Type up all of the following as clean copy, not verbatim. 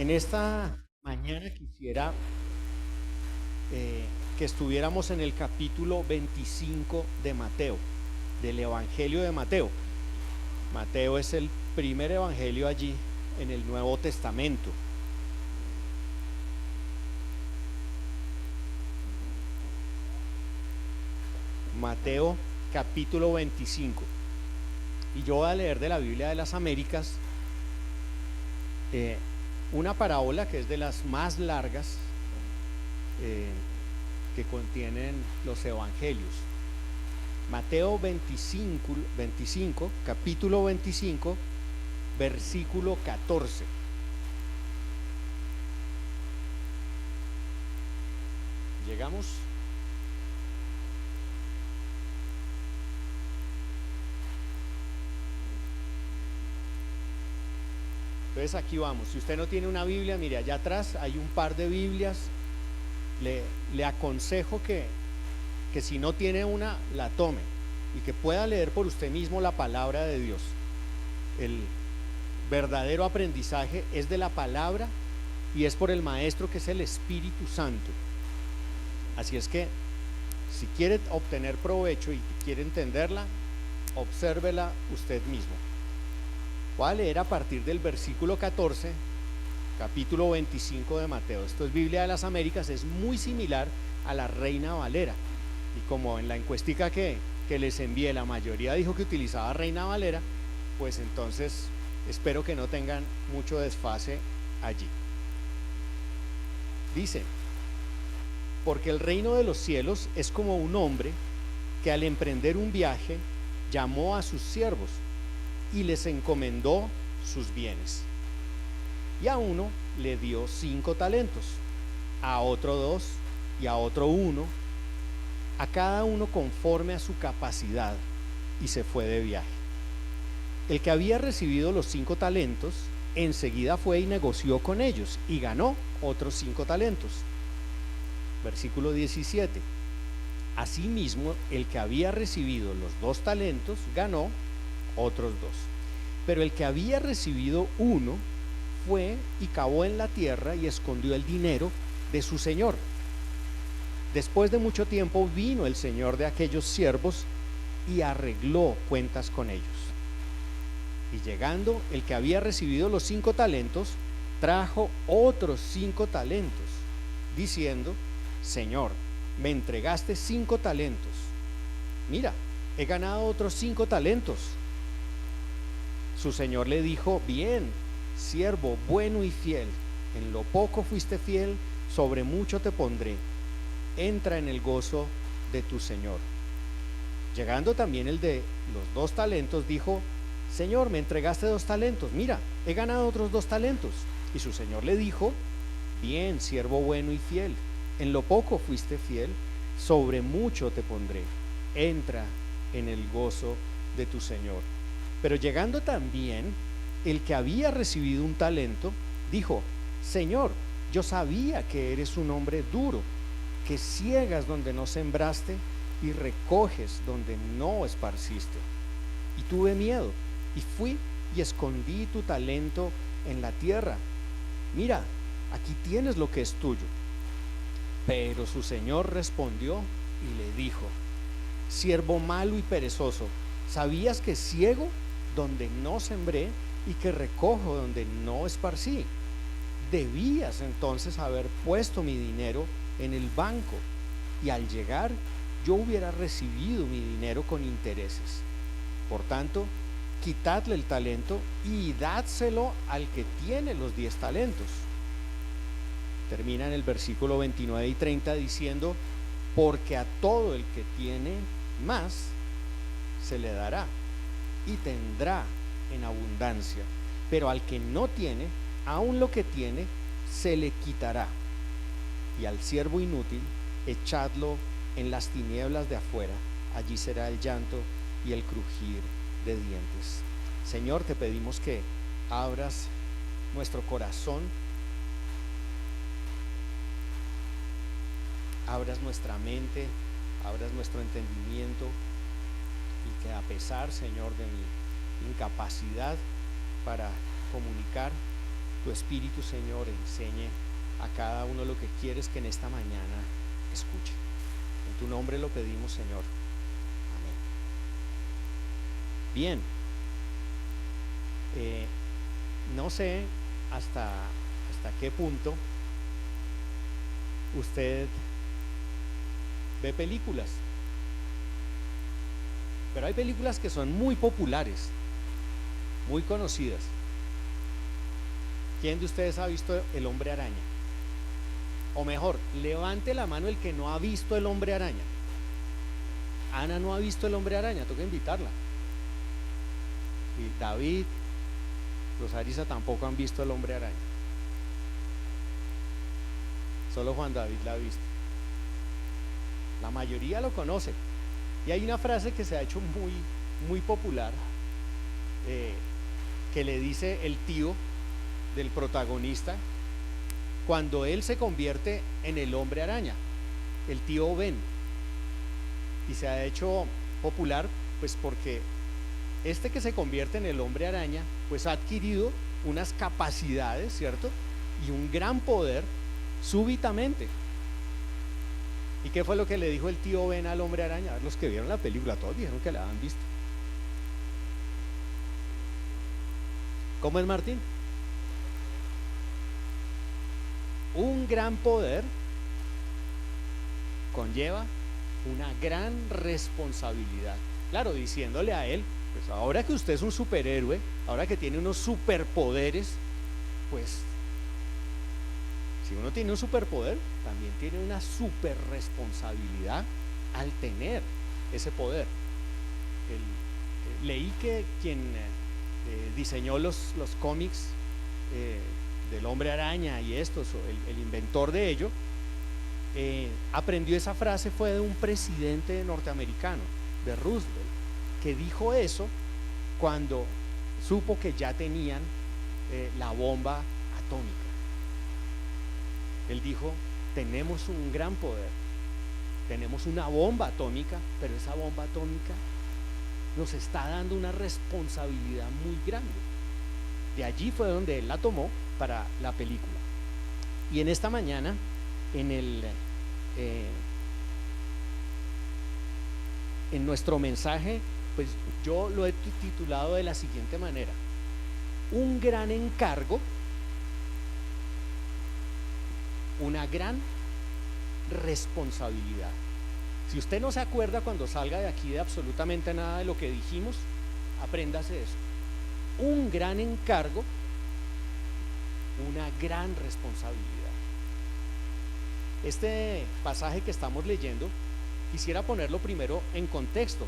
En esta mañana quisiera que estuviéramos en el capítulo 25 de Mateo, del Evangelio de Mateo. Mateo es el primer evangelio allí en el Nuevo Testamento. Mateo capítulo 25. Y yo voy a leer de la Biblia de las Américas una parábola que es de las más largas que contienen los evangelios. Mateo 25, capítulo 25, versículo 14. Llegamos. Entonces aquí vamos. Si usted no tiene una Biblia, mire, allá atrás hay un par de Biblias. Le aconsejo que si no tiene una, la tome y que pueda leer por usted mismo la palabra de Dios. El verdadero aprendizaje es de la palabra y es por el maestro, que es el Espíritu Santo. Así es que si quiere obtener provecho y quiere entenderla, obsérvela usted mismo. Voy a leer a partir del versículo 14, capítulo 25 de Mateo. Esto es Biblia de las Américas, es muy similar a la Reina Valera. Y como en la encuestica que les envié, la mayoría dijo que utilizaba Reina Valera, pues entonces espero que no tengan mucho desfase allí. Dice: porque el reino de los cielos es como un hombre que al emprender un viaje llamó a sus siervos y les encomendó sus bienes. Y a uno le dio 5 talentos, a otro 2 y a otro 1, a cada uno conforme a su capacidad, y se fue de viaje. El que había recibido los 5 talentos enseguida fue y negoció con ellos y ganó otros 5 talentos. Versículo 17. Asimismo, el que había recibido los 2 talentos ganó otros 2. Pero el que había recibido 1 fue y cavó en la tierra y escondió el dinero de su señor. Después de mucho tiempo vino el señor de aquellos siervos y arregló cuentas con ellos. Y llegando el que había recibido los 5 talentos, trajo otros 5 talentos, diciendo: Señor, me entregaste 5 talentos. Mira, he ganado otros 5 talentos. Su señor le dijo: bien, siervo bueno y fiel, en lo poco fuiste fiel, sobre mucho te pondré, entra en el gozo de tu señor. Llegando también el de los 2 talentos, dijo: Señor, me entregaste 2 talentos, mira, he ganado otros 2 talentos. Y su señor le dijo: bien, siervo bueno y fiel, en lo poco fuiste fiel, sobre mucho te pondré, entra en el gozo de tu señor. Pero llegando también el que había recibido un talento, dijo: Señor, yo sabía que eres un hombre duro, que ciegas donde no sembraste y recoges donde no esparciste. Y tuve miedo, y fui y escondí tu talento en la tierra. Mira, aquí tienes lo que es tuyo. Pero su señor respondió y le dijo: siervo malo y perezoso, ¿sabías que ciego donde no sembré y que recojo donde no esparcí? Debías entonces haber puesto mi dinero en el banco, y al llegar yo hubiera recibido mi dinero con intereses. Por tanto, quitadle el talento y dádselo al que tiene los 10 talentos. Termina en el versículo 29 y 30 diciendo: porque a todo el que tiene más se le dará y tendrá en abundancia, pero al que no tiene, aun lo que tiene se le quitará. Y al siervo inútil echadlo en las tinieblas de afuera, allí será el llanto y el crujir de dientes. Señor, te pedimos que abras nuestro corazón, abras nuestra mente, abras nuestro entendimiento, y que a pesar, Señor, de mi incapacidad para comunicar, tu Espíritu, Señor, enseñe a cada uno lo que quieres que en esta mañana escuche. En tu nombre lo pedimos, Señor. Amén. Bien. No sé hasta qué punto usted ve películas, pero hay películas que son muy populares, muy conocidas. ¿Quién de ustedes ha visto El Hombre Araña? O mejor, levante la mano el que no ha visto El Hombre Araña. Ana no ha visto El Hombre Araña, toca invitarla. Y David, Rosarisa tampoco han visto El Hombre Araña. Solo Juan David la ha visto. La mayoría lo conoce. Y hay una frase que se ha hecho muy popular, que le dice el tío del protagonista cuando él se convierte en el Hombre Araña, el tío Ben. Y se ha hecho popular pues porque este que se convierte en el Hombre Araña pues ha adquirido unas capacidades, ¿cierto? Y un gran poder súbitamente. ¿Y qué fue lo que le dijo el tío Ben al Hombre Araña? A ver, los que vieron la película, todos dijeron que la habían visto. ¿Cómo es, Martín? Un gran poder conlleva una gran responsabilidad. Claro, diciéndole a él, pues ahora que usted es un superhéroe, ahora que tiene unos superpoderes, pues si uno tiene un superpoder, también tiene una super responsabilidad al tener ese poder. Leí que quien diseñó los cómics del Hombre Araña y estos, el inventor de ello, aprendió esa frase, fue de un presidente norteamericano, de Roosevelt, que dijo eso cuando supo que ya tenían la bomba atómica. Él dijo, tenemos un gran poder, tenemos una bomba atómica, pero esa bomba atómica nos está dando una responsabilidad muy grande. De allí fue donde él la tomó para la película. Y en esta mañana, en nuestro mensaje, pues yo lo he titulado de la siguiente manera: un gran encargo, una gran responsabilidad. Si usted no se acuerda cuando salga de aquí de absolutamente nada de lo que dijimos, apréndase eso. Un gran encargo, una gran responsabilidad. Este pasaje que estamos leyendo, quisiera ponerlo primero en contexto,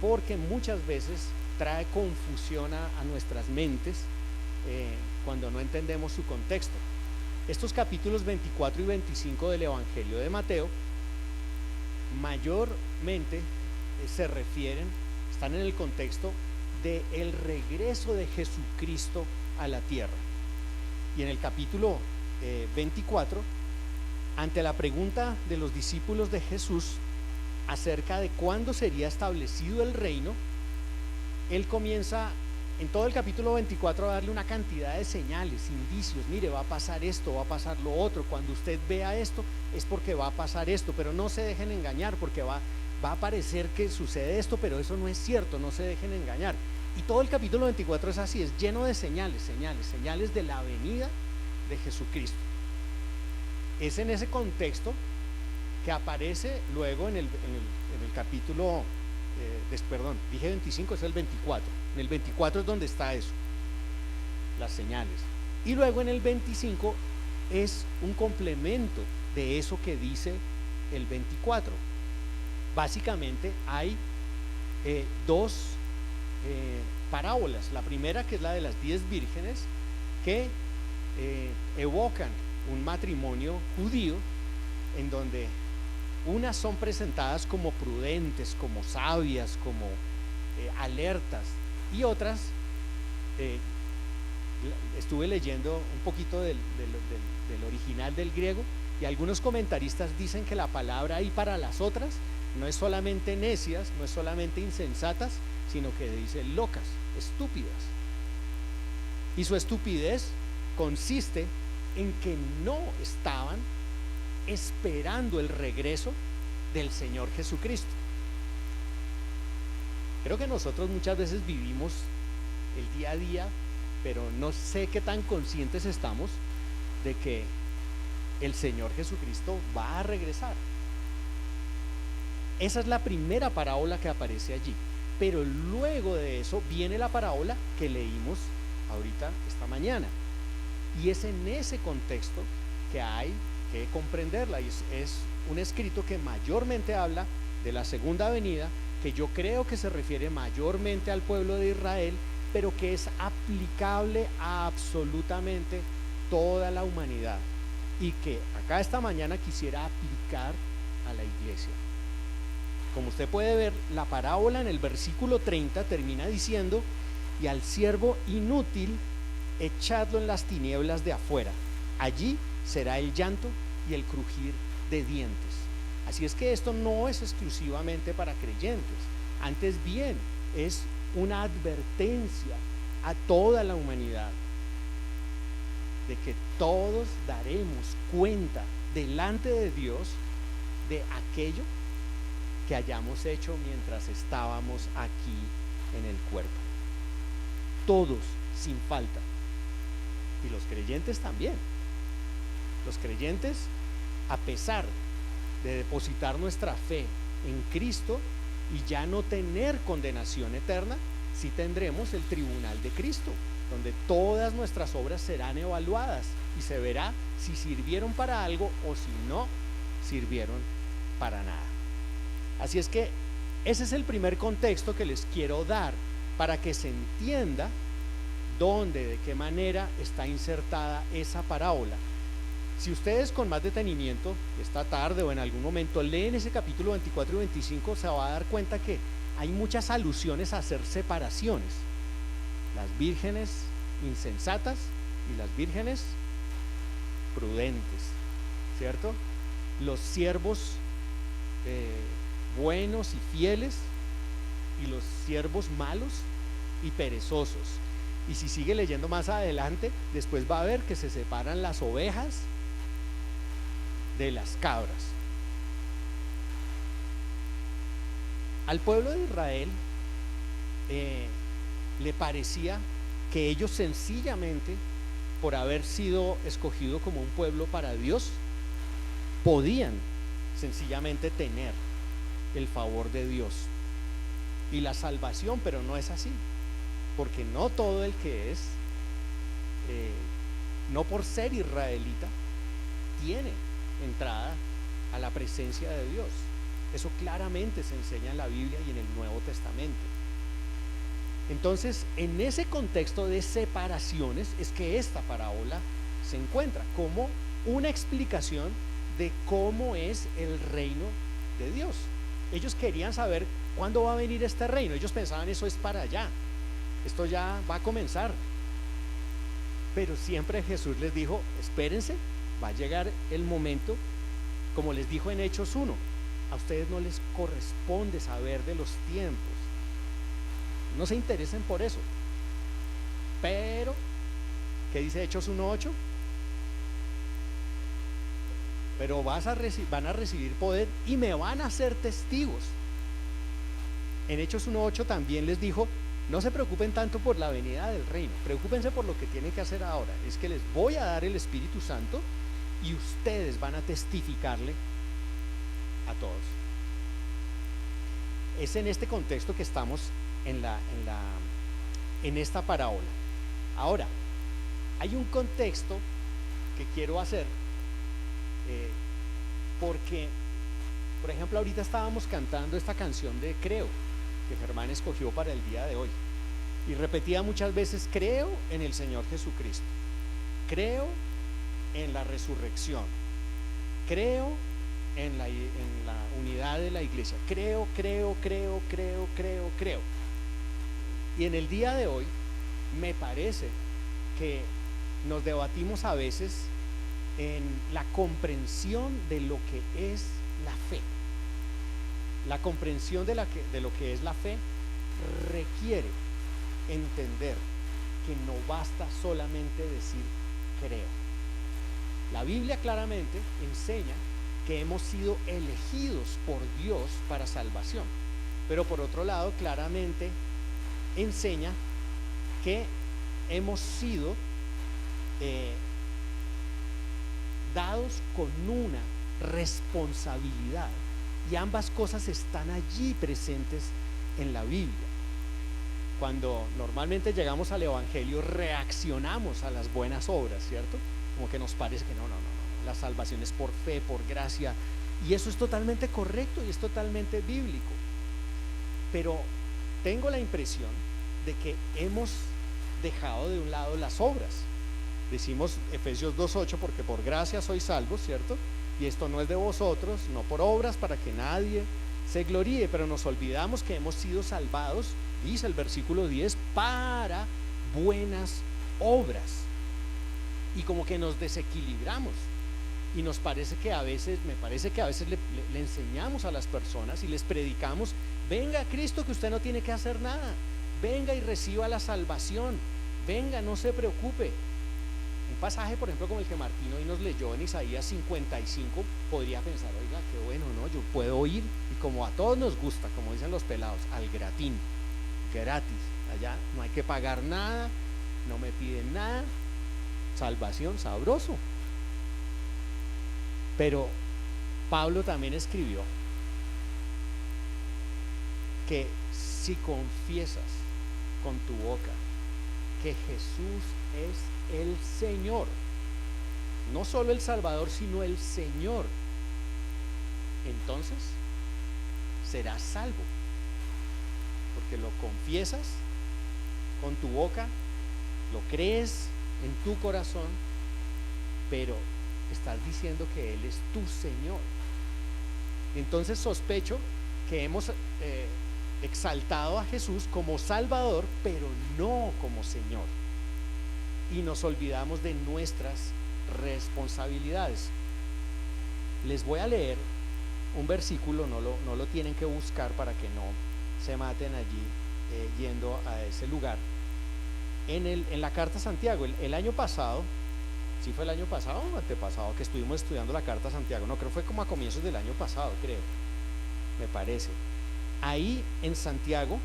porque muchas veces trae confusión a nuestras mentes cuando no entendemos su contexto. Estos capítulos 24 y 25 del Evangelio de Mateo mayormente se refieren, están en el contexto del regreso de Jesucristo a la tierra. Y en el capítulo 24, ante la pregunta de los discípulos de Jesús acerca de cuándo sería establecido el reino, él comienza en todo el capítulo 24 a darle una cantidad de señales, indicios. Mire, va a pasar esto, va a pasar lo otro, cuando usted vea esto es porque va a pasar esto, pero no se dejen engañar, porque va a parecer que sucede esto, pero eso no es cierto, no se dejen engañar. Y todo el capítulo 24 es así, es lleno de señales de la venida de Jesucristo. Es en ese contexto que aparece luego en el capítulo, perdón, dije 25, es el 24. En el 24 es donde está eso, las señales. Y luego en el 25 es un complemento de eso que dice el 24. Básicamente hay dos parábolas. La primera, que es la de las 10 vírgenes, que evocan un matrimonio judío en donde unas son presentadas como prudentes, como sabias, como alertas, y otras, estuve leyendo un poquito del original del griego, y algunos comentaristas dicen que la palabra ahí para las otras no es solamente necias, no es solamente insensatas, sino que dice locas, estúpidas. Y su estupidez consiste en que no estaban esperando el regreso del Señor Jesucristo. Creo que nosotros muchas veces vivimos el día a día, pero no sé qué tan conscientes estamos de que el Señor Jesucristo va a regresar. Esa es la primera parábola que aparece allí, pero luego de eso viene la parábola que leímos ahorita esta mañana, y es en ese contexto que hay que comprenderla, y es un escrito que mayormente habla de la segunda venida, que yo creo que se refiere mayormente al pueblo de Israel, pero que es aplicable a absolutamente toda la humanidad, y que acá esta mañana quisiera aplicar a la iglesia. Como usted puede ver, la parábola en el versículo 30 termina diciendo: y al siervo inútil echadlo en las tinieblas de afuera, allí será el llanto y el crujir de dientes. Así es que esto no es exclusivamente para creyentes, antes bien es una advertencia a toda la humanidad de que todos daremos cuenta delante de Dios de aquello que hayamos hecho mientras estábamos aquí en el cuerpo. Todos, sin falta. Y los creyentes también. Los creyentes, a pesar de depositar nuestra fe en Cristo y ya no tener condenación eterna, sí tendremos el tribunal de Cristo, donde todas nuestras obras serán evaluadas y se verá si sirvieron para algo o si no sirvieron para nada. Así es que ese es el primer contexto que les quiero dar para que se entienda dónde, de qué manera está insertada esa parábola. Si ustedes con más detenimiento esta tarde o en algún momento leen ese capítulo 24 y 25, se va a dar cuenta que hay muchas alusiones a hacer separaciones: las vírgenes insensatas y las vírgenes prudentes, ¿cierto? Los siervos buenos y fieles y los siervos malos y perezosos. Y si sigue leyendo más adelante, después va a ver que se separan las ovejas de las cabras. Al pueblo de Israel le parecía que ellos sencillamente, por haber sido escogido como un pueblo para Dios, podían sencillamente tener el favor de Dios y la salvación, pero no es así, porque no todo el que es, no por ser israelita, tiene entrada a la presencia de Dios. Eso claramente se enseña en la Biblia y en el Nuevo Testamento. Entonces, en ese contexto de separaciones es que esta parábola se encuentra como una explicación de cómo es el reino de Dios. Ellos querían saber cuándo va a venir este reino. Ellos pensaban, eso es para allá, esto ya va a comenzar. Pero siempre Jesús les dijo: espérense, va a llegar el momento, como les dijo en Hechos 1, a ustedes no les corresponde saber de los tiempos, no se interesen por eso. Pero, ¿qué dice Hechos 1:8? Pero van a recibir poder y me van a ser testigos. En Hechos 1:8 también les dijo: no se preocupen tanto por la venida del reino, preocúpense por lo que tienen que hacer ahora. Es que les voy a dar el Espíritu Santo y ustedes van a testificarle a todos. Es en este contexto que estamos en esta parábola. Ahora, hay un contexto que quiero hacer, porque, por ejemplo, ahorita estábamos cantando esta canción de Creo, que Germán escogió para el día de hoy, y repetía muchas veces: creo en el Señor Jesucristo, creo en la resurrección, creo en la unidad de la iglesia, creo. Y en el día de hoy me parece que nos debatimos a veces en la comprensión de lo que es la fe. La comprensión de lo que es la fe requiere entender que no basta solamente decir creo. La Biblia claramente enseña que hemos sido elegidos por Dios para salvación, pero por otro lado claramente enseña que hemos sido dados con una responsabilidad, y ambas cosas están allí presentes en la Biblia. Cuando normalmente llegamos al Evangelio reaccionamos a las buenas obras, ¿cierto? Como que nos parece que no, la salvación es por fe, por gracia, y eso es totalmente correcto y es totalmente bíblico, pero tengo la impresión de que hemos dejado de un lado las obras. Decimos Efesios 2:8, porque por gracia sois salvos, ¿cierto? Y esto no es de vosotros, no por obras, para que nadie se gloríe, pero nos olvidamos que hemos sido salvados, dice el versículo 10, para buenas obras, y como que nos desequilibramos, y nos parece que a veces, me parece que a veces le enseñamos a las personas y les predicamos: venga a Cristo, que usted no tiene que hacer nada, venga y reciba la salvación, venga, no se preocupe. Un pasaje, por ejemplo, como el que Martín hoy nos leyó en Isaías 55, podría pensar: oiga, qué bueno, ¿no? Yo puedo ir, y como a todos nos gusta, como dicen los pelados, al gratín, gratis, allá no hay que pagar nada, no me piden nada, salvación, sabroso. Pero Pablo también escribió que si confiesas con tu boca que Jesús es el Señor, no solo el Salvador, sino el Señor, entonces serás salvo, porque lo confiesas con tu boca, lo crees en tu corazón, pero estás diciendo que Él es tu Señor. Entonces sospecho que hemos exaltado a Jesús como Salvador, pero no como Señor, y nos olvidamos de nuestras responsabilidades. Les voy a leer un versículo, no lo tienen que buscar para que no se maten allí yendo a ese lugar. En la carta a Santiago, el año pasado, ¿sí fue el año pasado o antepasado que estuvimos estudiando la carta a Santiago? No, creo que fue como a comienzos del año pasado, creo, me parece. Ahí en Santiago,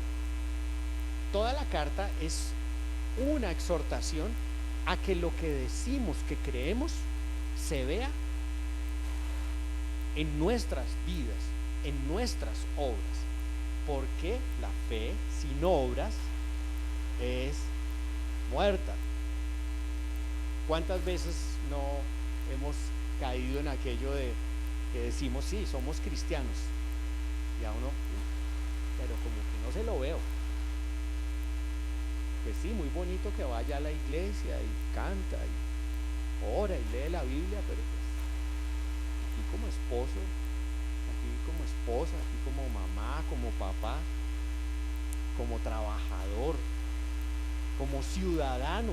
toda la carta es una exhortación a que lo que decimos que creemos se vea en nuestras vidas, en nuestras obras, porque la fe sin obras es muerta. ¿Cuántas veces no hemos caído en aquello de que decimos: sí, somos cristianos, y a uno, pero como que no se lo veo? Pues sí, muy bonito que vaya a la iglesia y canta y ora y lee la Biblia, pero pues aquí como esposo, aquí como esposa, aquí como mamá, como papá, como trabajador, como ciudadano,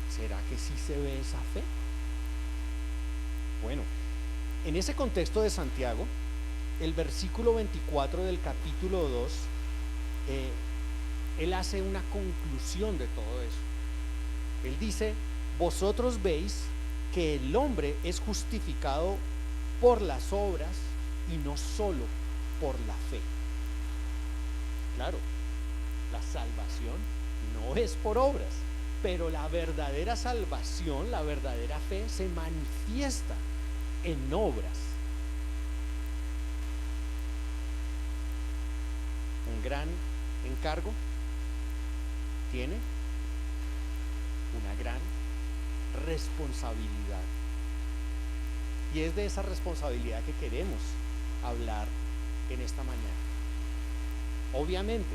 ¿será que sí se ve esa fe? Bueno, en ese contexto de Santiago, el versículo 24 del capítulo 2, él hace una conclusión de todo eso. Él dice: vosotros veis que el hombre es justificado por las obras y no solo por la fe. Claro, la salvación no es por obras, pero la verdadera salvación, la verdadera fe, se manifiesta en obras. Un gran encargo tiene una gran responsabilidad, y es de esa responsabilidad que queremos hablar en esta mañana. Obviamente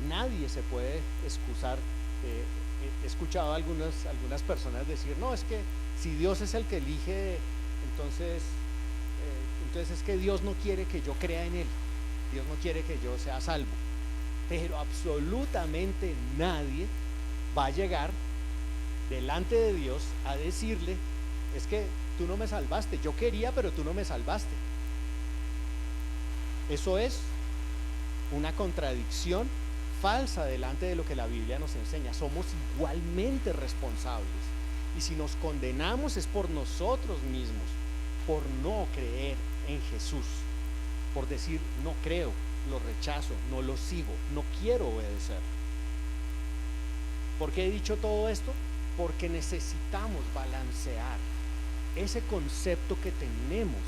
nadie se puede excusar. He escuchado a algunas personas decir: no, es que si Dios es el que elige, entonces es que Dios no quiere que yo crea en Él, Dios no quiere que yo sea salvo. Pero absolutamente nadie va a llegar delante de Dios a decirle: es que tú no me salvaste, yo quería, pero tú no me salvaste. Eso es una contradicción falsa delante de lo que la Biblia nos enseña. Somos igualmente responsables. Y si nos condenamos es por nosotros mismos, por no creer en Jesús, por decir no creo, lo rechazo, no lo sigo, no quiero obedecer. ¿Por qué he dicho todo esto? Porque necesitamos balancear ese concepto que tenemos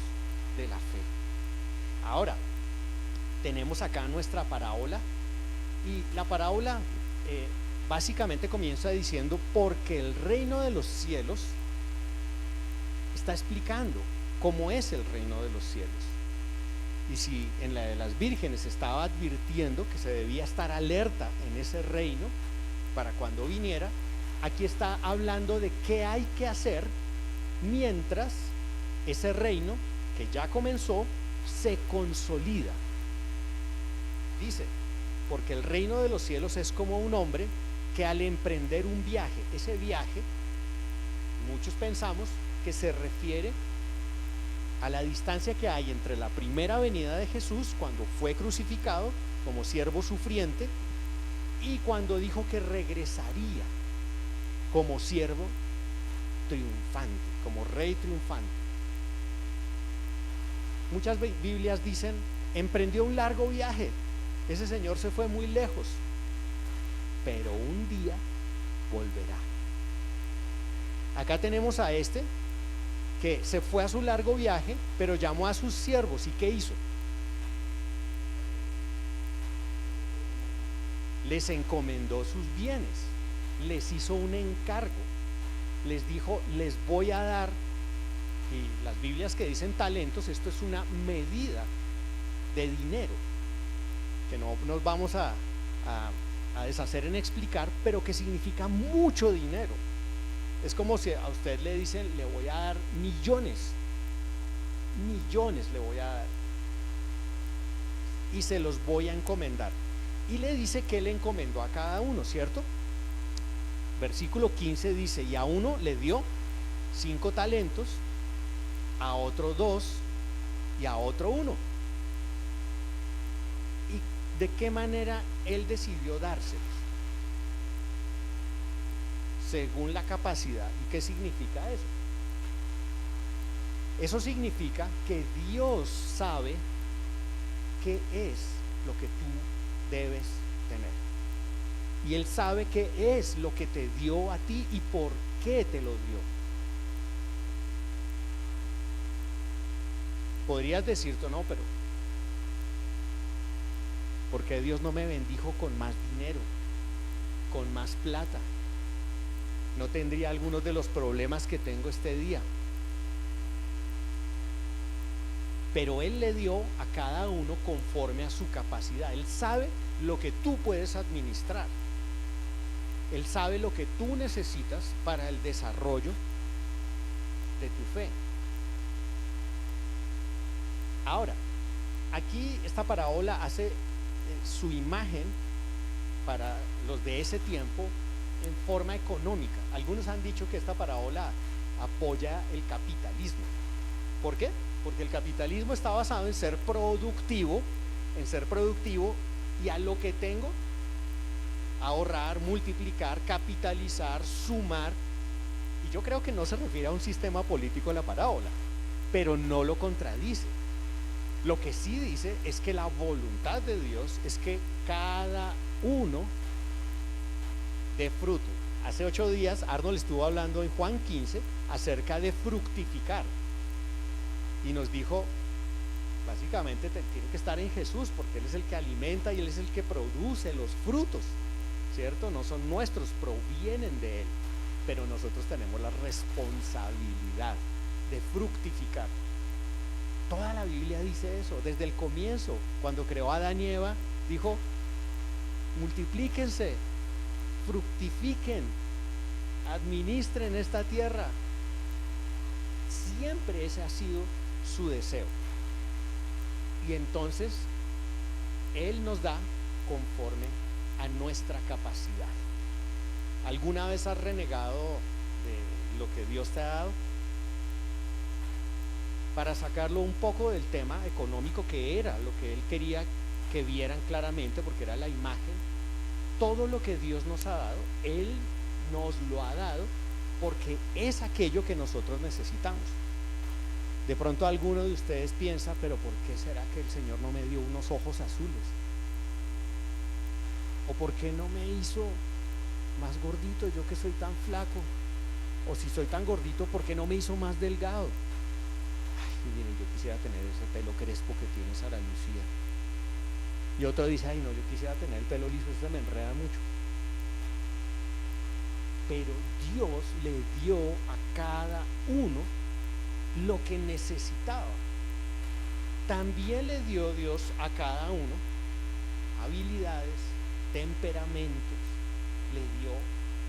de la fe. Ahora, tenemos acá nuestra parábola, y la parábola básicamente comienza diciendo: porque el reino de los cielos, está explicando cómo es el reino de los cielos. Y si en la de las vírgenes estaba advirtiendo que se debía estar alerta en ese reino para cuando viniera, aquí está hablando de qué hay que hacer mientras ese reino que ya comenzó se consolida. Dice: porque el reino de los cielos es como un hombre que al emprender un viaje, ese viaje, muchos pensamos que se refiere a la distancia que hay entre la primera venida de Jesús, cuando fue crucificado como siervo sufriente, y cuando dijo que regresaría como siervo triunfante, como rey triunfante. Muchas Biblias dicen: emprendió un largo viaje, ese señor se fue muy lejos, pero un día volverá. Acá tenemos a este que se fue a su largo viaje, pero llamó a sus siervos. ¿Y qué hizo? Les encomendó sus bienes, les hizo un encargo, les dijo: les voy a dar. Y las Biblias que dicen talentos, esto es una medida de dinero que no nos vamos a deshacer en explicar, pero que significa mucho dinero. Es como si a usted le dicen: le voy a dar millones le voy a dar, y se los voy a encomendar. Y le dice que le encomendó a cada uno, ¿cierto? Versículo 15 dice: y a uno le dio 5 talentos, a otro 2 y a otro 1. ¿Y de qué manera él decidió dárselos? Según la capacidad. ¿Y qué significa eso? Eso significa que Dios sabe qué es lo que tú debes tener, y Él sabe qué es lo que te dio a ti y por qué te lo dio. Podrías decirte: no, pero ¿por qué Dios no me bendijo con más dinero, con más plata? No tendría algunos de los problemas que tengo este día. Pero Él le dio a cada uno conforme a su capacidad. Él sabe lo que tú puedes administrar. Él sabe lo que tú necesitas para el desarrollo de tu fe. Ahora, aquí esta parábola hace su imagen para los de ese tiempo en forma económica. Algunos han dicho que esta parábola apoya el capitalismo. ¿Por qué? Porque el capitalismo está basado en ser productivo, y a lo que tengo, ahorrar, multiplicar, capitalizar, sumar. Y yo creo que no se refiere a un sistema político en la parábola, pero no lo contradice. Lo que sí dice es que la voluntad de Dios es que cada uno dé fruto. Hace 8 días Arnold estuvo hablando en Juan 15 acerca de fructificar, y nos dijo básicamente tiene que estar en Jesús, porque Él es el que alimenta y Él es el que produce los frutos, ¿cierto? No son nuestros, provienen de Él, pero nosotros tenemos la responsabilidad de fructificar. Toda la Biblia dice eso, desde el comienzo, cuando creó a Adán y Eva, dijo: multiplíquense, fructifiquen, administren esta tierra. Siempre ese ha sido su deseo. Y entonces Él nos da conforme a nuestra capacidad. ¿Alguna vez has renegado de lo que Dios te ha dado? Para sacarlo un poco del tema económico, que era lo que Él quería que vieran claramente, porque era la imagen todo lo que Dios nos ha dado, Él nos lo ha dado porque es aquello que nosotros necesitamos. De pronto alguno de ustedes piensa, pero ¿por qué será que el Señor no me dio unos ojos azules? ¿O por qué no me hizo más gordito, yo que soy tan flaco? O si soy tan gordito, ¿por qué no me hizo más delgado? Ay, miren, yo quisiera tener ese pelo crespo que tiene Sara Lucía. Y otro dice, ay no, yo quisiera tener el pelo liso, eso me enreda mucho. Pero Dios le dio a cada uno lo que necesitaba. También le dio Dios a cada uno habilidades, temperamentos, le dio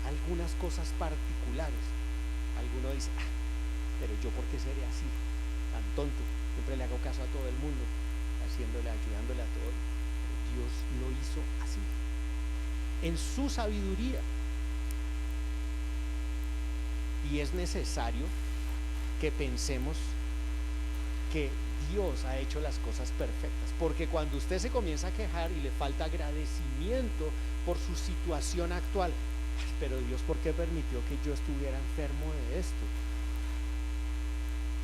algunas cosas particulares. Alguno dice, pero yo por qué seré así, tan tonto, siempre le hago caso a todo el mundo, haciéndole, ayudándole a todo. Dios lo hizo así, en su sabiduría. Y es necesario que pensemos que Dios ha hecho las cosas perfectas, porque cuando usted se comienza a quejar y le falta agradecimiento por su situación actual, pero Dios, ¿por qué permitió que yo estuviera enfermo de esto?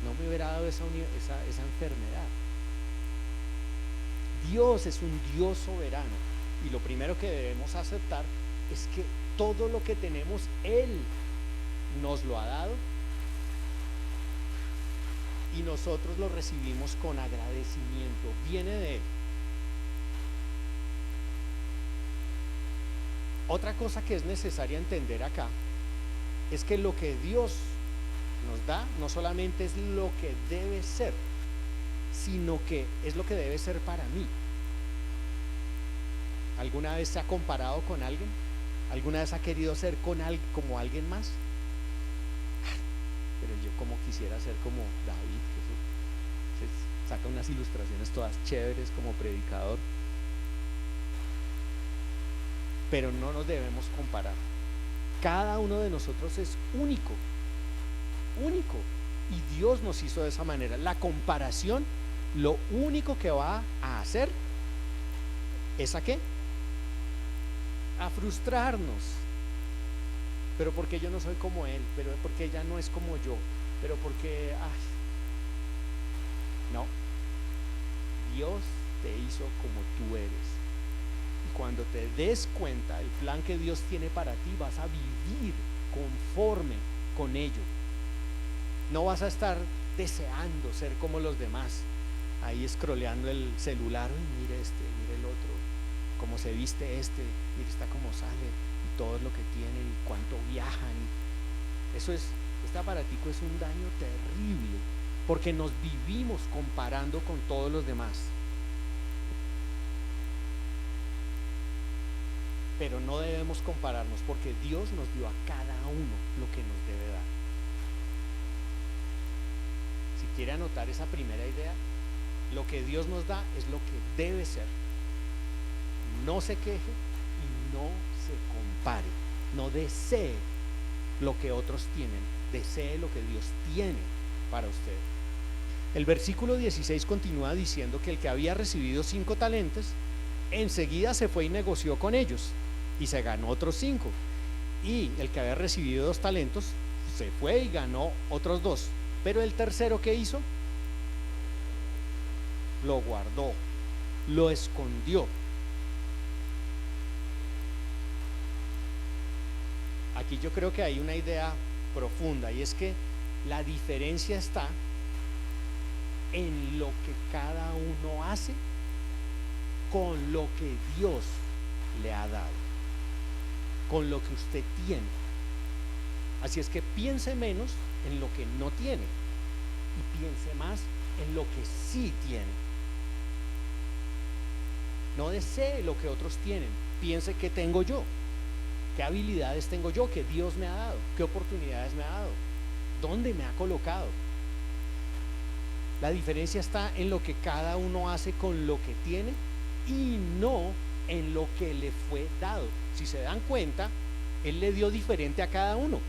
No me hubiera dado esa enfermedad. Dios es un Dios soberano, y lo primero que debemos aceptar es que todo lo que tenemos Él nos lo ha dado y nosotros lo recibimos con agradecimiento, viene de Él. Otra cosa que es necesaria entender acá es que lo que Dios nos da no solamente es lo que debe ser, sino que es lo que debe ser para mí. ¿Alguna vez se ha comparado con alguien? ¿Alguna vez ha querido ser como alguien más? Pero yo como quisiera ser como David, que se saca unas ilustraciones todas chéveres como predicador. Pero no nos debemos comparar. Cada uno de nosotros es único, único, y Dios nos hizo de esa manera. La comparación, lo único que va a hacer es ¿a qué? A frustrarnos. Pero porque yo no soy como él, pero porque ella no es como yo, pero porque no, Dios te hizo como tú eres. Y cuando te des cuenta del plan que Dios tiene para ti, vas a vivir conforme con ello. No vas a estar deseando ser como los demás, ahí scrolleando el celular, y mire mire el otro, cómo se viste mire está cómo sale, y todo lo que tienen, y cuánto viajan. Este aparatico es un daño terrible, porque nos vivimos comparando con todos los demás. Pero no debemos compararnos, porque Dios nos dio a cada uno lo que nos debe dar. Si quiere anotar esa primera idea, lo que Dios nos da es lo que debe ser. No se queje y no se compare. No desee lo que otros tienen, desee lo que Dios tiene para usted. El versículo 16 continúa diciendo que el que había recibido 5 talentos enseguida se fue y negoció con ellos y se ganó otros 5, y el que había recibido 2 talentos se fue y ganó otros 2, pero el tercero, ¿qué hizo? Lo guardó, lo escondió. Aquí yo creo que hay una idea profunda, y es que la diferencia está en lo que cada uno hace con lo que Dios le ha dado, con lo que usted tiene. Así es que piense menos en lo que no tiene y piense más en lo que sí tiene. No desee lo que otros tienen, piense qué tengo yo, qué habilidades tengo yo, que Dios me ha dado, qué oportunidades me ha dado, dónde me ha colocado. La diferencia está en lo que cada uno hace con lo que tiene y no en lo que le fue dado. Si se dan cuenta, Él le dio diferente a cada uno.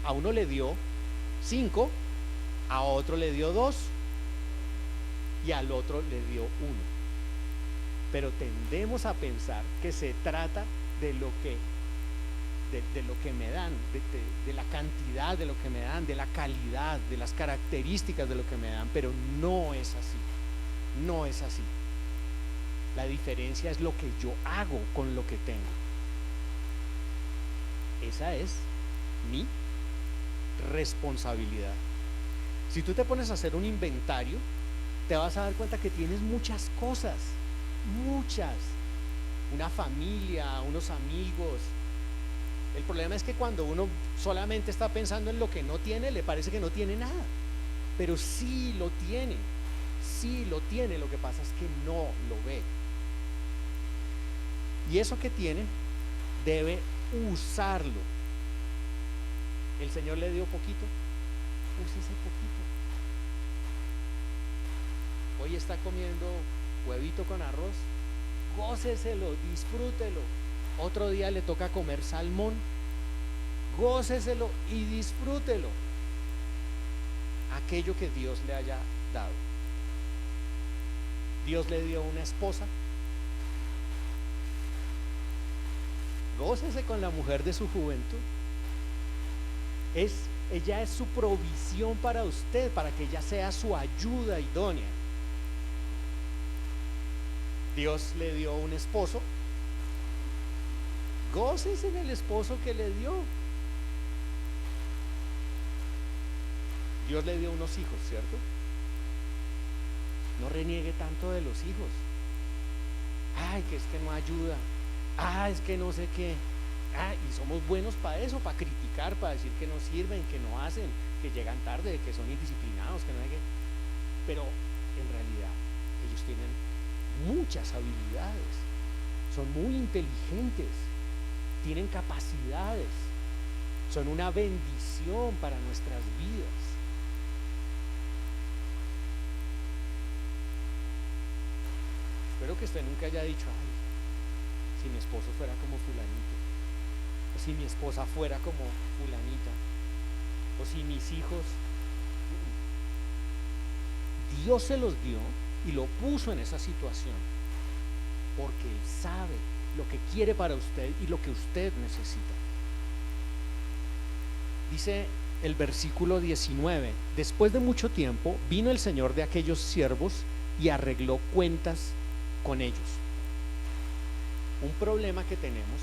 A uno le dio 5, a otro le dio 2 y al otro le dio 1. Pero tendemos a pensar que se trata de lo que de lo que me dan, de la cantidad de lo que me dan, de la calidad, de las características de lo que me dan, pero no es así, no es así. La diferencia es lo que yo hago con lo que tengo. Esa es mi responsabilidad. Si tú te pones a hacer un inventario, te vas a dar cuenta que tienes muchas cosas, muchas, una familia, unos amigos. El problema es que cuando uno solamente está pensando en lo que no tiene, le parece que no tiene nada, pero sí lo tiene, lo que pasa es que no lo ve. Y eso que tiene, debe usarlo. El Señor le dio poquito, use ese poquito. Hoy está comiendo huevito con arroz, góceselo, disfrútelo. Otro día le toca comer salmón, góceselo y disfrútelo. Aquello que Dios le haya dado. Dios le dio una esposa, gócese con la mujer de su juventud. Ella es su provisión para usted, para que ella sea su ayuda idónea. Dios le dio un esposo, gócese en el esposo que le dio. Dios le dio unos hijos, ¿cierto? No reniegue tanto de los hijos. Ay, que es que no ayuda. Es que no sé qué. Y somos buenos para eso, para criticar, para decir que no sirven, que no hacen, que llegan tarde, que son indisciplinados, que no sé qué. Pero en realidad ellos tienen muchas habilidades, son muy inteligentes, tienen capacidades, son una bendición para nuestras vidas. Espero que usted nunca haya dicho, ay, si mi esposo fuera como fulanito, o si mi esposa fuera como fulanita, o si mis hijos. Dios se los dio y lo puso en esa situación porque Él sabe lo que quiere para usted y lo que usted necesita. Dice el versículo 19: después de mucho tiempo vino el señor de aquellos siervos y arregló cuentas con ellos. Un problema que tenemos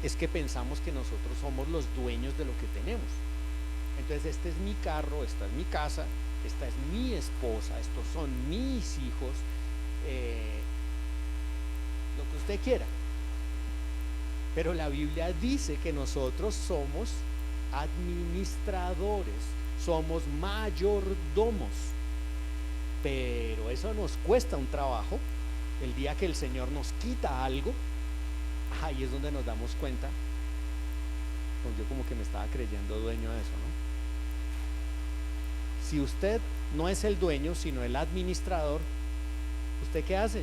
es que pensamos que nosotros somos los dueños de lo que tenemos. Entonces, este es mi carro, esta es mi casa, esta es mi esposa, estos son mis hijos, lo que usted quiera. Pero la Biblia dice que nosotros somos administradores, somos mayordomos. Pero eso nos cuesta un trabajo. El día que el Señor nos quita algo, ahí es donde nos damos cuenta. Yo como que me estaba creyendo dueño de eso, ¿no? Si usted no es el dueño, sino el administrador, ¿usted qué hace?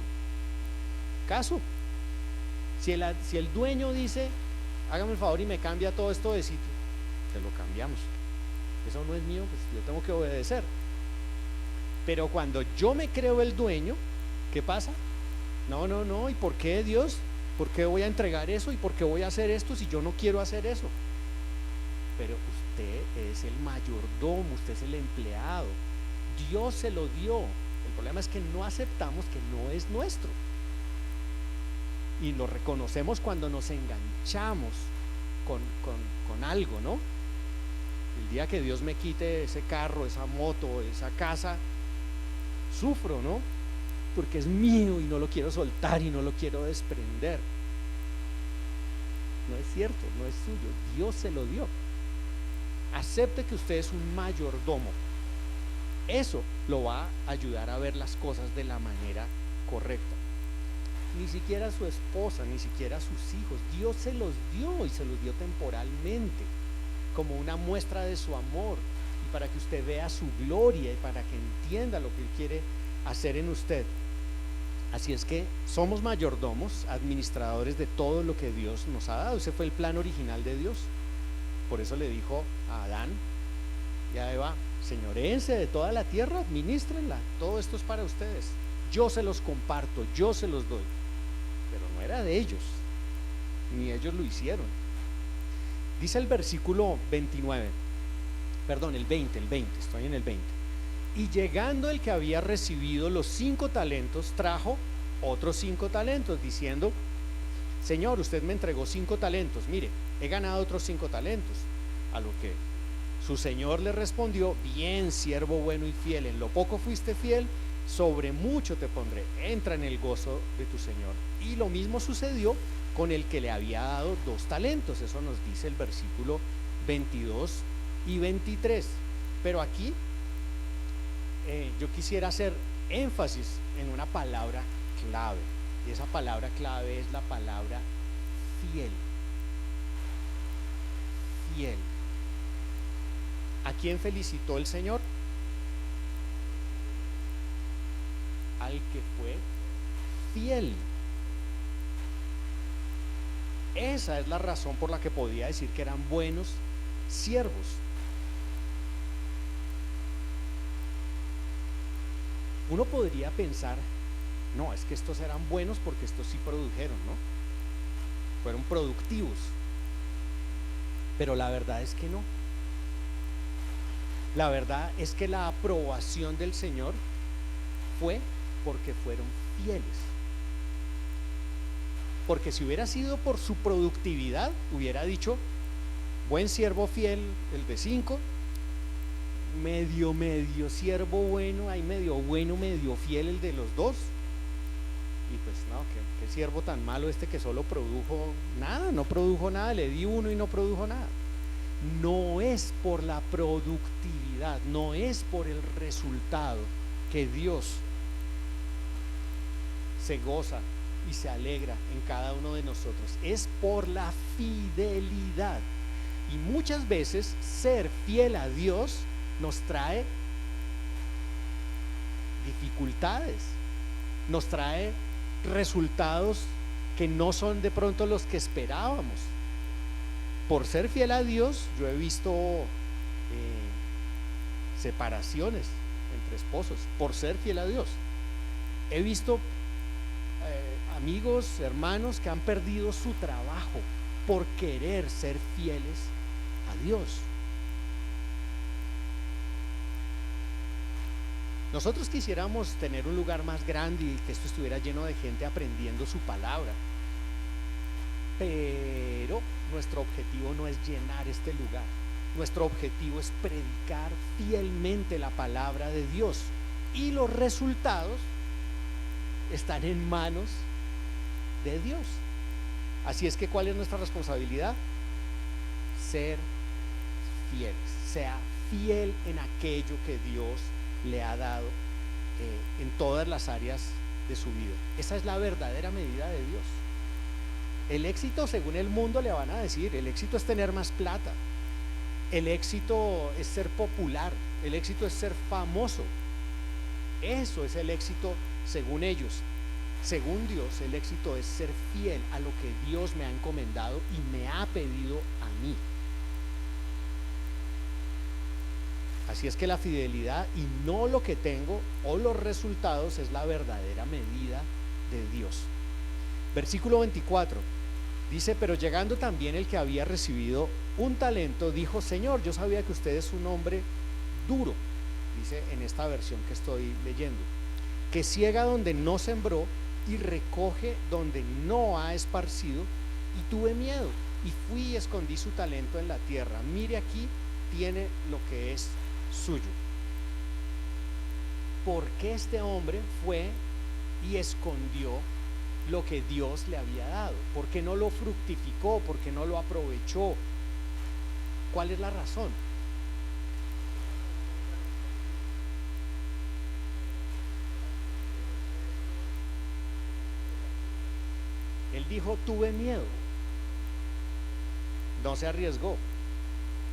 Caso. Si el dueño dice, hágame el favor y me cambia todo esto de sitio, se lo cambiamos. Eso no es mío, pues yo tengo que obedecer. Pero cuando yo me creo el dueño, ¿qué pasa? No, ¿y por qué, Dios? ¿Por qué voy a entregar eso? ¿Y por qué voy a hacer esto si yo no quiero hacer eso? Pero usted es el mayordomo, usted es el empleado. Dios se lo dio. El problema es que no aceptamos que no es nuestro. Y lo reconocemos cuando nos enganchamos con algo, ¿no? El día que Dios me quite ese carro, esa moto, esa casa, sufro, ¿no? Porque es mío y no lo quiero soltar y no lo quiero desprender. No es cierto, no es suyo, Dios se lo dio. Acepte que usted es un mayordomo. Eso lo va a ayudar a ver las cosas de la manera correcta. Ni siquiera su esposa, ni siquiera sus hijos, Dios se los dio y se los dio temporalmente, como una muestra de su amor y para que usted vea su gloria y para que entienda lo que Él quiere hacer en usted. Así es que somos mayordomos, administradores de todo lo que Dios nos ha dado. Ese fue el plan original de Dios. Por eso le dijo a Adán y a Eva: señoréense de toda la tierra, administrenla, todo esto es para ustedes, yo se los comparto, yo se los doy. Pero no era de ellos, ni ellos lo hicieron. Dice el versículo 29, perdón, el 20, estoy en el 20. Y llegando el que había recibido los 5 talentos, trajo otros 5 talentos, diciendo: Señor, usted me entregó 5 talentos, mire, he ganado otros 5 talentos. A lo que su señor le respondió: bien, siervo bueno y fiel, en lo poco fuiste fiel, sobre mucho te pondré, entra en el gozo de tu señor. Y lo mismo sucedió con el que le había dado 2 talentos, eso nos dice el versículo 22 y 23. Pero aquí yo quisiera hacer énfasis en una palabra clave, y esa palabra clave es la palabra fiel. Fiel. ¿A quién felicitó el Señor? Al que fue fiel. Esa es la razón por la que podía decir que eran buenos siervos. Uno podría pensar: no, es que estos eran buenos porque estos sí produjeron, ¿no? Fueron productivos. Pero la verdad es que no. La verdad es que la aprobación del Señor fue porque fueron fieles. Porque si hubiera sido por su productividad, hubiera dicho: buen siervo fiel, el de 5, medio siervo bueno, hay medio bueno, medio fiel el de los 2. Y pues no, qué siervo tan malo este que solo produjo nada, no produjo nada, le di 1 y no produjo nada. No es por la productividad, no es por el resultado que Dios se goza y se alegra en cada uno de nosotros, es por la fidelidad. Y muchas veces ser fiel a Dios nos trae dificultades, nos trae resultados que no son de pronto los que esperábamos. Por ser fiel a Dios, yo he visto separaciones entre esposos, por ser fiel a Dios. He visto amigos, hermanos que han perdido su trabajo por querer ser fieles a Dios. Nosotros quisiéramos tener un lugar más grande y que esto estuviera lleno de gente aprendiendo su palabra, pero nuestro objetivo no es llenar este lugar. Nuestro objetivo es predicar fielmente la palabra de Dios, y los resultados están en manos de Dios. Así es que, ¿cuál es nuestra responsabilidad? Ser fieles. Sea fiel en aquello que Dios le ha dado en todas las áreas de su vida. Esa es la verdadera medida de Dios. El éxito, según el mundo, le van a decir: el éxito es tener más plata, el éxito es ser popular, el éxito es ser famoso. Eso es el éxito según ellos. Según Dios, el éxito es ser fiel a lo que Dios me ha encomendado y me ha pedido a mí. Así es que la fidelidad y no lo que tengo o los resultados es la verdadera medida de Dios. Versículo 24 dice: pero llegando también el que había recibido un talento, dijo: Señor, yo sabía que usted es un hombre duro, dice en esta versión que estoy leyendo, que ciega donde no sembró y recoge donde no ha esparcido, y tuve miedo y fui y escondí su talento en la tierra. Mire, aquí tiene lo que es suyo. ¿Por qué este hombre fue y escondió lo que Dios le había dado? ¿Por qué no lo fructificó? ¿Por qué no lo aprovechó? ¿Cuál es la razón? Él dijo: tuve miedo. No se arriesgó.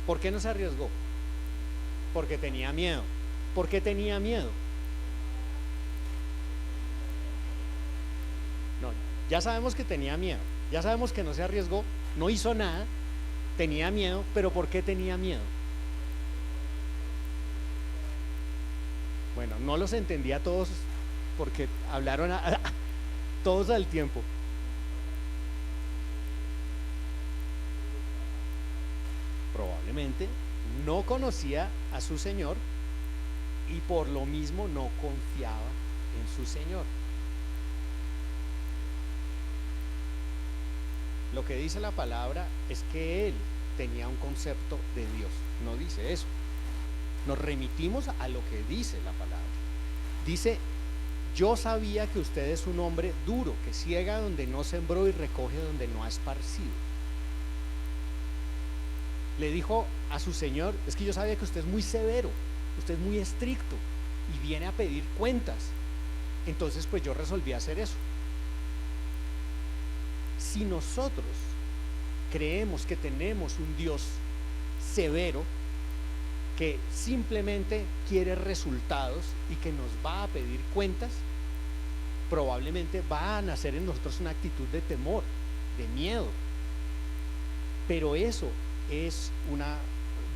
¿Por qué no se arriesgó? Porque tenía miedo. ¿Por qué tenía miedo? No, ya sabemos que tenía miedo, ya sabemos que no se arriesgó, no hizo nada, tenía miedo. ¿Pero por qué tenía miedo? Bueno, no los entendía todos porque hablaron todos al tiempo. probablemente no conocía a su Señor y por lo mismo no confiaba en su Señor. Lo que dice la palabra es que él tenía un concepto de Dios, no dice eso. Nos remitimos a lo que dice la palabra. Dice: yo sabía que usted es un hombre duro, que ciega donde no sembró y recoge donde no ha esparcido. Le dijo a su Señor: es que yo sabía que usted es muy severo, usted es muy estricto y viene a pedir cuentas. Entonces pues yo resolví hacer eso. Si nosotros creemos que tenemos un Dios severo, que simplemente quiere resultados y que nos va a pedir cuentas, probablemente va a nacer en nosotros una actitud de temor, de miedo. Pero eso es una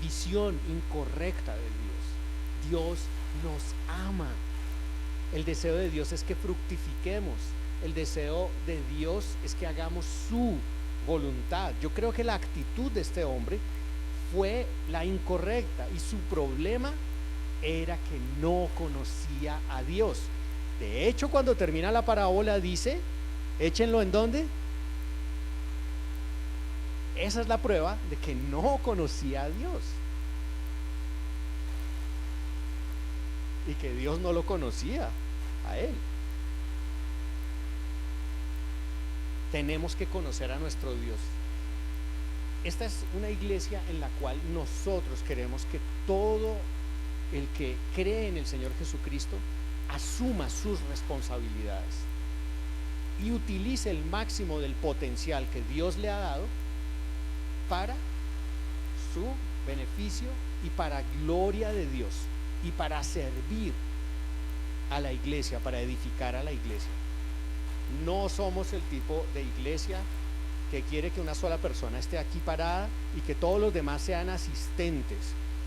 visión incorrecta de Dios. Dios nos ama. El deseo de Dios es que fructifiquemos. El deseo de Dios es que hagamos su voluntad. Yo creo que la actitud de este hombre fue la incorrecta y su problema era que no conocía a Dios. De hecho, cuando termina la parábola dice: échenlo ¿en dónde? Esa es la prueba de que no conocía a Dios y que Dios no lo conocía a él. Tenemos que conocer a nuestro Dios. Esta es una iglesia en la cual nosotros queremos que todo el que cree en el Señor Jesucristo asuma sus responsabilidades y utilice el máximo del potencial que Dios le ha dado para su beneficio y para gloria de Dios y para servir a la iglesia, para edificar a la iglesia. No somos el tipo de iglesia que quiere que una sola persona esté aquí parada y que todos los demás sean asistentes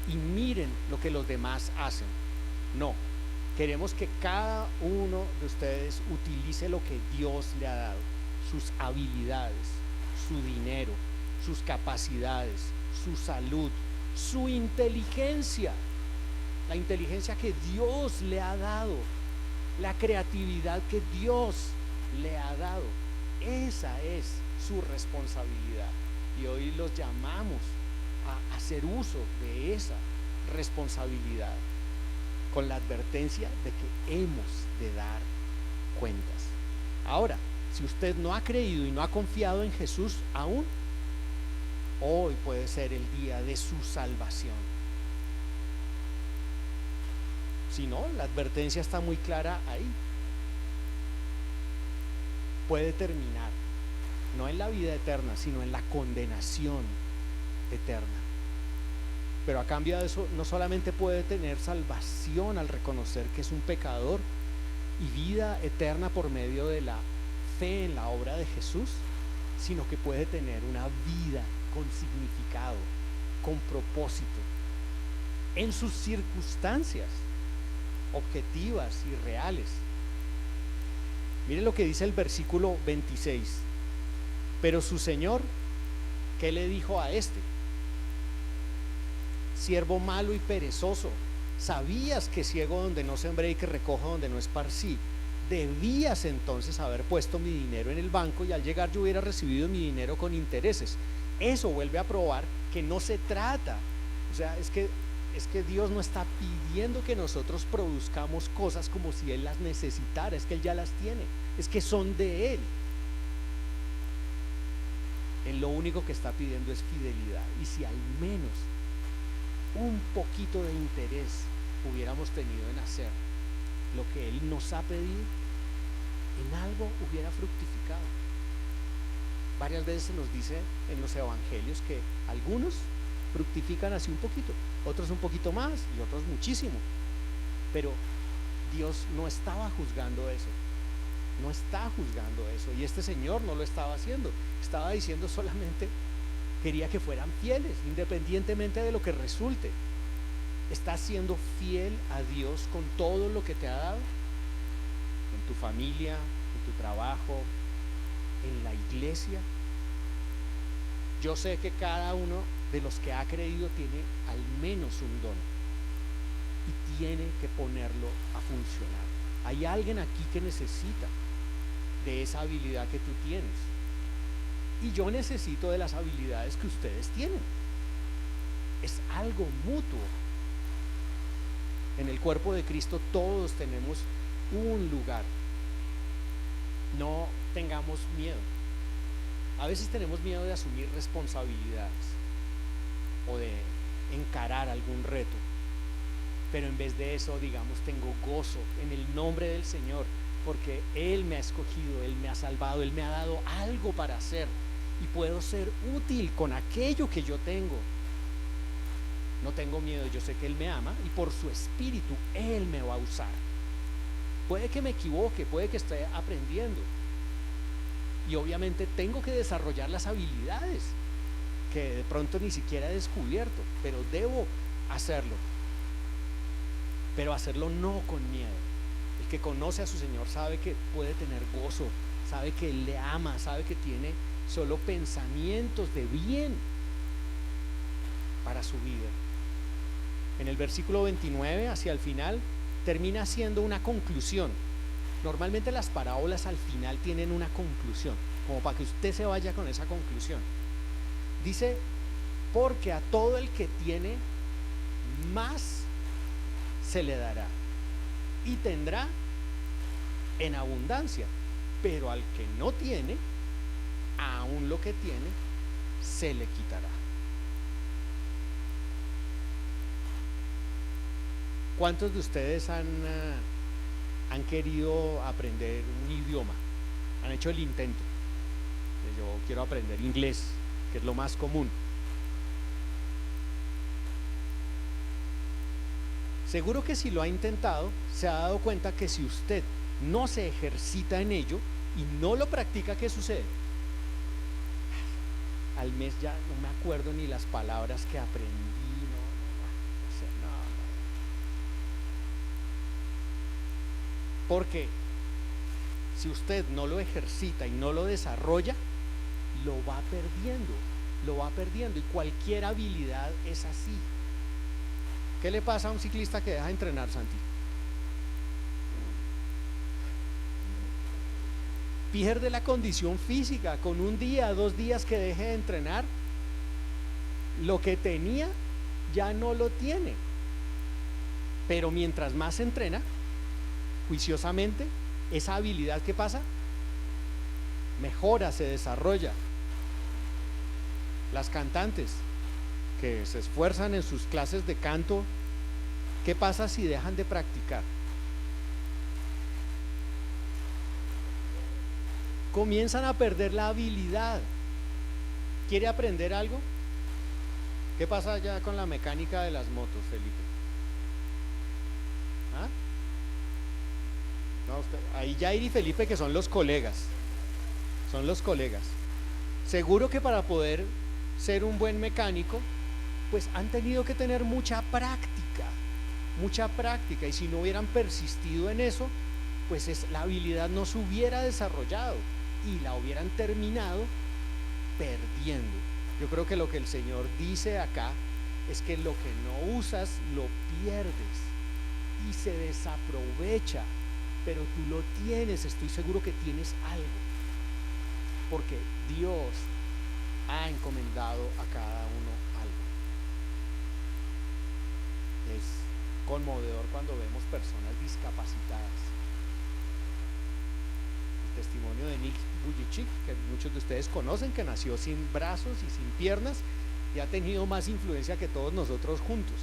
y miren lo que los demás hacen. No, queremos que cada uno de ustedes utilice lo que Dios le ha dado, sus habilidades, su dinero, sus capacidades, su salud, su inteligencia, la inteligencia que Dios le ha dado, la creatividad que Dios le ha dado. Esa es su responsabilidad y hoy los llamamos a hacer uso de esa responsabilidad con la advertencia de que hemos de dar cuentas. Ahora, si usted no ha creído y no ha confiado en Jesús aún, hoy puede ser el día de su salvación. Si no, la advertencia está muy clara ahí. Puede terminar no en la vida eterna, sino en la condenación eterna. Pero a cambio de eso, no solamente puede tener salvación al reconocer que es un pecador y vida eterna por medio de la fe en la obra de Jesús, sino que puede tener una vida con significado, con propósito, en sus circunstancias objetivas y reales. Mire lo que dice el versículo 26. Pero su señor, ¿qué le dijo a este? Siervo malo y perezoso, sabías que ciego donde no sembré y que recojo donde no esparcí. Debías entonces haber puesto mi dinero en el banco y al llegar yo hubiera recibido mi dinero con intereses. Eso vuelve a probar que no se trata, o sea, es que Dios no está pidiendo que nosotros produzcamos cosas como si Él las necesitara, es que Él ya las tiene, es que son de Él. Él lo único que está pidiendo es fidelidad, y si al menos un poquito de interés hubiéramos tenido en hacer lo que Él nos ha pedido, en algo hubiera fructificado. Varias veces se nos dice en los evangelios que algunos fructifican así un poquito, otros un poquito más y otros muchísimo, pero Dios no estaba juzgando eso, no está juzgando eso, y este señor no lo estaba haciendo, estaba diciendo solamente quería que fueran fieles independientemente de lo que resulte. ¿Estás siendo fiel a Dios con todo lo que te ha dado? En tu familia, en tu trabajo, en la iglesia. Yo sé que cada uno de los que ha creído tiene al menos un don y tiene que ponerlo a funcionar. Hay alguien aquí que necesita de esa habilidad que tú tienes, y yo necesito de las habilidades que ustedes tienen. Es algo mutuo. En el cuerpo de Cristo todos tenemos un lugar. No tengamos miedo. A veces tenemos miedo de asumir responsabilidades o de encarar algún reto, pero en vez de eso, digamos, tengo gozo en el nombre del Señor, porque Él me ha escogido, Él me ha salvado, Él me ha dado algo para hacer y puedo ser útil con aquello que yo tengo. No tengo miedo, yo sé que Él me ama y por su espíritu Él me va a usar. Puede que me equivoque, puede que esté aprendiendo, y obviamente tengo que desarrollar las habilidades que de pronto ni siquiera he descubierto, pero debo hacerlo, pero hacerlo no con miedo. El que conoce a su Señor sabe que puede tener gozo, sabe que Él le ama, sabe que tiene solo pensamientos de bien para su vida. En el versículo 29, hacia el final, termina siendo una conclusión. Normalmente las parábolas al final tienen una conclusión, como para que usted se vaya con esa conclusión. Dice: porque a todo el que tiene, más se le dará y tendrá en abundancia, pero al que no tiene, aún lo que tiene se le quitará. ¿Cuántos de ustedes han querido aprender un idioma? Han hecho el intento. Yo quiero aprender inglés, que es lo más común. Seguro que si lo ha intentado, se ha dado cuenta que si usted no se ejercita en ello y no lo practica, ¿qué sucede? Al mes ya no me acuerdo ni las palabras que aprendí, no sé, no. Porque si usted no lo ejercita y no lo desarrolla, lo va perdiendo, y cualquier habilidad es así. ¿Qué le pasa a un ciclista que deja de entrenar, Santi? Pierde la condición física. Con un día, 2 días que deje de entrenar, lo que tenía ya no lo tiene. Pero mientras más se entrena, juiciosamente, esa habilidad, ¿qué pasa? Mejora, se desarrolla. Las cantantes que se esfuerzan en sus clases de canto, ¿qué pasa si dejan de practicar? Comienzan a perder la habilidad. ¿Quiere aprender algo? ¿Qué pasa ya con la mecánica de las motos, Felipe? ¿Ah? No, ahí Jair y Felipe, que son los colegas, seguro que para poder ser un buen mecánico, pues han tenido que tener mucha práctica, y si no hubieran persistido en eso, pues la habilidad no se hubiera desarrollado y la hubieran terminado perdiendo. Yo creo que lo que el Señor dice acá es que lo que no usas lo pierdes y se desaprovecha, pero tú lo tienes. Estoy seguro que tienes algo, porque Dios ha encomendado a cada uno algo. Es conmovedor cuando vemos personas discapacitadas. El testimonio de Nick Vujicic, que muchos de ustedes conocen, que nació sin brazos y sin piernas y ha tenido más influencia que todos nosotros juntos.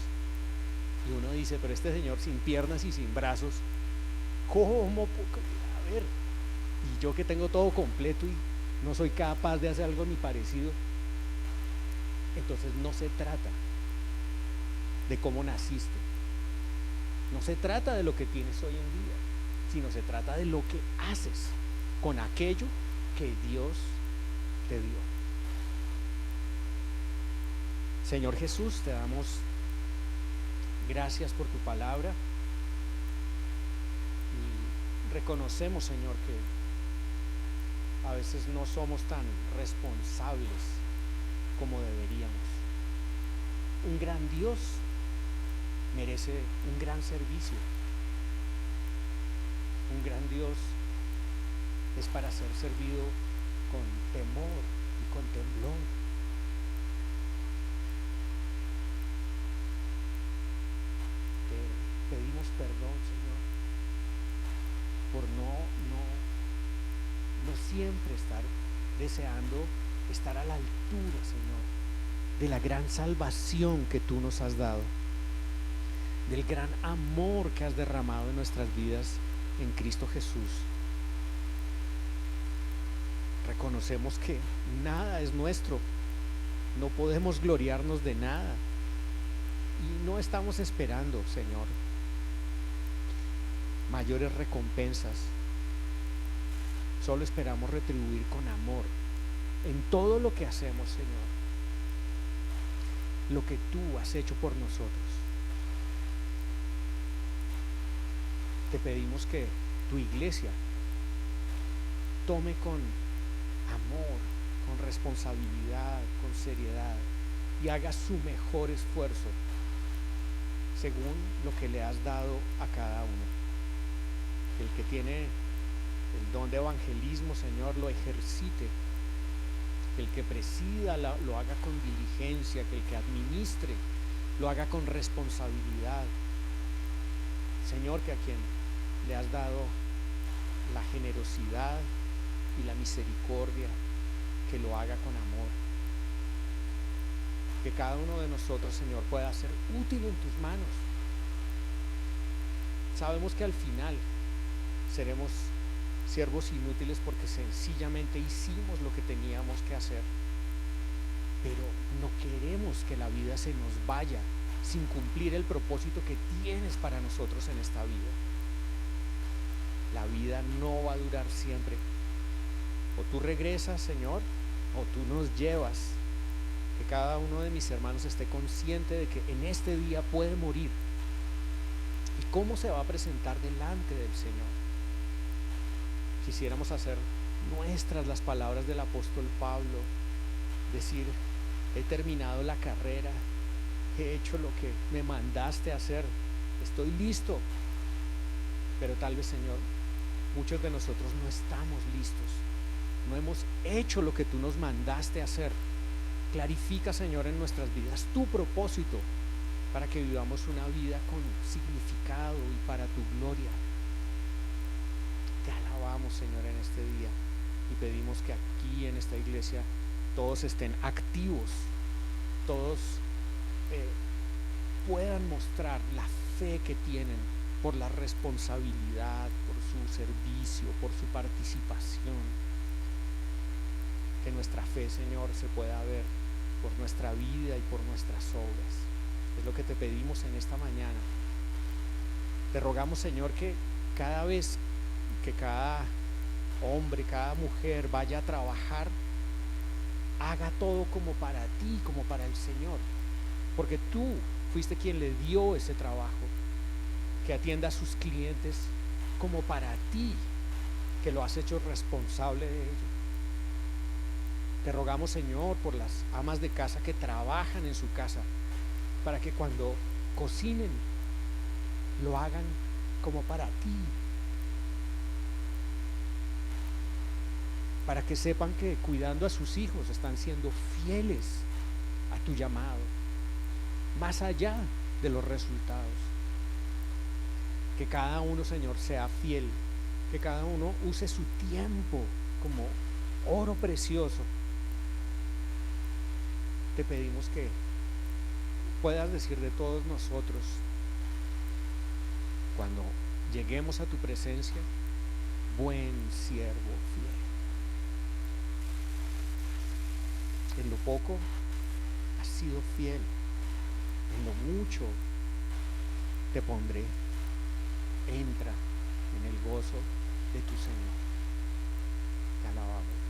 Y uno dice, pero este señor sin piernas y sin brazos, ¿cómo? A ver, y yo que tengo todo completo y no soy capaz de hacer algo ni parecido. Entonces no se trata de cómo naciste, no se trata de lo que tienes hoy en día, sino se trata de lo que haces con aquello que Dios te dio. Señor Jesús, te damos gracias por tu palabra y reconocemos, Señor, que a veces no somos tan responsables como deberíamos. un gran Dios merece un gran servicio. Un gran Dios es para ser servido con temor y con temblor. Te pedimos perdón, Señor, por no siempre estar deseando estar a la altura, Señor, de la gran salvación que tú nos has dado, del gran amor que has derramado en nuestras vidas en Cristo Jesús. Reconocemos que nada es nuestro, no podemos gloriarnos de nada y no estamos esperando, Señor, mayores recompensas. Solo esperamos retribuir con amor en todo lo que hacemos, Señor, lo que tú has hecho por nosotros. Te pedimos que tu iglesia tome con amor, con responsabilidad, con seriedad y haga su mejor esfuerzo según lo que le has dado a cada uno. El que tiene el don de evangelismo, Señor, lo ejercite. Que el que presida lo haga con diligencia, que el que administre lo haga con responsabilidad. Señor, que a quien le has dado la generosidad y la misericordia, que lo haga con amor. Que cada uno de nosotros, Señor, pueda ser útil en tus manos. Sabemos que al final seremos siervos inútiles porque sencillamente hicimos lo que teníamos que hacer, pero no queremos que la vida se nos vaya sin cumplir el propósito que tienes para nosotros en esta vida. La vida no va a durar siempre. O tú regresas, Señor, o tú nos llevas. Que cada uno de mis hermanos esté consciente de que en este día puede morir. ¿Y cómo se va a presentar delante del Señor? Quisiéramos hacer nuestras las palabras del apóstol Pablo, decir: he terminado la carrera, he hecho lo que me mandaste a hacer, estoy listo. Pero tal vez, Señor, muchos de nosotros no estamos listos, no hemos hecho lo que tú nos mandaste a hacer. Clarifica, Señor, en nuestras vidas tu propósito para que vivamos una vida con significado y para tu gloria. Te alabamos, Señor, en este día y pedimos que aquí en esta iglesia todos estén activos, todos puedan mostrar la fe que tienen por la responsabilidad, por su servicio, por su participación. Que nuestra fe, Señor, se pueda ver por nuestra vida y por nuestras obras. Es lo que te pedimos en esta mañana. Te rogamos, Señor, que cada vez que cada hombre, cada mujer vaya a trabajar, haga todo como para ti, como para el Señor, porque tú fuiste quien le dio ese trabajo, que atienda a sus clientes como para ti, que lo has hecho responsable de ello. Te rogamos, Señor, por las amas de casa que trabajan en su casa, para que cuando cocinen lo hagan como para ti, para que sepan que cuidando a sus hijos están siendo fieles a tu llamado, más allá de los resultados. Que cada uno, Señor, sea fiel, que cada uno use su tiempo como oro precioso. Te pedimos que puedas decir de todos nosotros, cuando lleguemos a tu presencia: buen siervo fiel. En lo poco has sido fiel, en lo mucho te pondré. Entra en el gozo de tu Señor. Te alabamos.